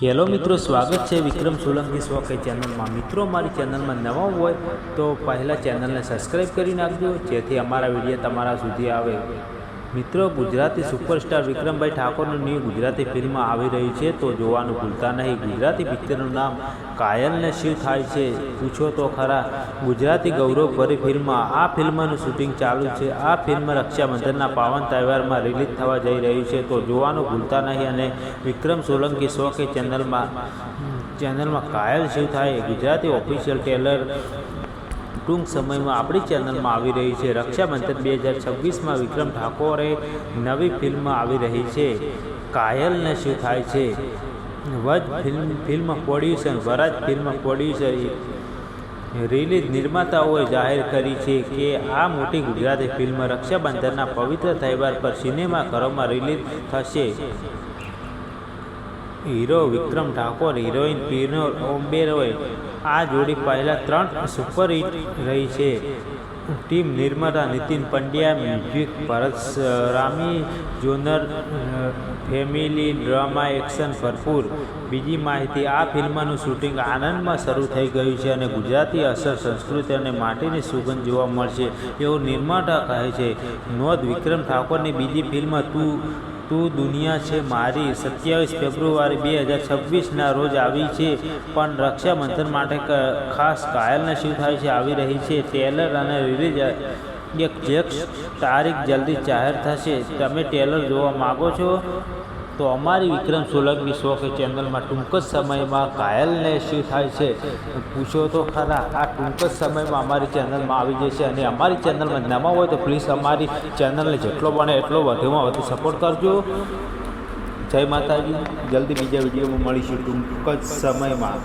Hello મિત્રો, સ્વાગત છે વિક્રમ સોલંકી શોખ ચેનલમાં। મિત્રો, મારી ચેનલમાં નવા હોય તો પહેલાં ચેનલને સબસ્ક્રાઈબ કરી નાખજો, જેથી અમારા વિડીયો તમારા સુધી આવે। મિત્રો, ગુજરાતી સુપરસ્ટાર વિક્રમભાઈ ઠાકોરની ન્યૂ ગુજરાતી ફિલ્મ આવી રહી છે, તો જોવાનું ભૂલતા નહીં। ગુજરાતી પિક્ચરનું નામ કાયલને શું થાય છે પૂછો તો ખરા ગુજરાતી ગૌરવભરી ફિલ્મ। આ ફિલ્મનું શૂટિંગ ચાલુ છે। આ ફિલ્મ રક્ષાબંધનના પાવન તહેવારમાં રિલીઝ થવા જઈ રહી છે, તો જોવાનું ભૂલતા નહીં। અને વિક્રમ સોલંકી શોખ ચેનલમાં કાયલ શું થાય ગુજરાતી ઓફિશિયલ ટ્રેલર ટૂંક સમયમાં આપણી ચેનલમાં આવી રહી છે। રક્ષાબંધન 2026માં વિક્રમ ઠાકોરે નવી ફિલ્મ આવી રહી છે, કાયલને શું થાય છે। ફિલ્મ પ્રોડ્યુસર વરાજ ફિલ્મ પ્રોડ્યુસર રિલીઝ નિર્માતાઓએ જાહેર કરી છે કે આ મોટી ગુજરાતી ફિલ્મ રક્ષાબંધનના પવિત્ર તહેવાર પર સિનેમાઘરોમાં રિલીઝ થશે। હીરો વિક્રમ ઠાકોર, હિરોઈન પીનો ઓબેરોય આ જોડી પહેલાં 3 સુપરહિટ રહી છે। ટીમ નિર્માતા Nitin Pandya, music Parsrami, genre family drama action ભરપૂર। બીજી માહિતી, આ ફિલ્મનું શૂટિંગ આણંદમાં શરૂ થઈ ગયું છે અને ગુજરાતી અસર, સંસ્કૃતિ અને માટીની સુગંધ જોવા મળશે એવું નિર્માતા કહે છે। નોંધ, વિક્રમ ઠાકોરની બીજી ફિલ્મ તું દુનિયા છે મારી 27 ફેબ્રુઆરી 2026ના રોજ આવી છે, પણ રક્ષાબંધન માટે ખાસ કાયલને શું થાય છે આવી રહી છે। ટ્રેલર અને રિલીઝ એક્ઝેક્ટ તારીખ જલ્દી જાહેર થશે। તમે ટ્રેલર જોવા માગો છો તો અમારી વિક્રમ સોલંકી શોખ ચેનલમાં ટૂંક જ સમયમાં કાયલને શું થાય છે પૂછો તો ખરા આ ટૂંક જ સમયમાં અમારી ચેનલમાં આવી જશે। અને અમારી ચેનલમાં નવા હોય તો પ્લીઝ અમારી ચેનલને જેટલો બને એટલો વધુમાં વધુ સપોર્ટ કરજો। જય માતાજી। જલ્દી બીજા વિડીયોમાં મળીશું ટૂંક જ સમયમાં।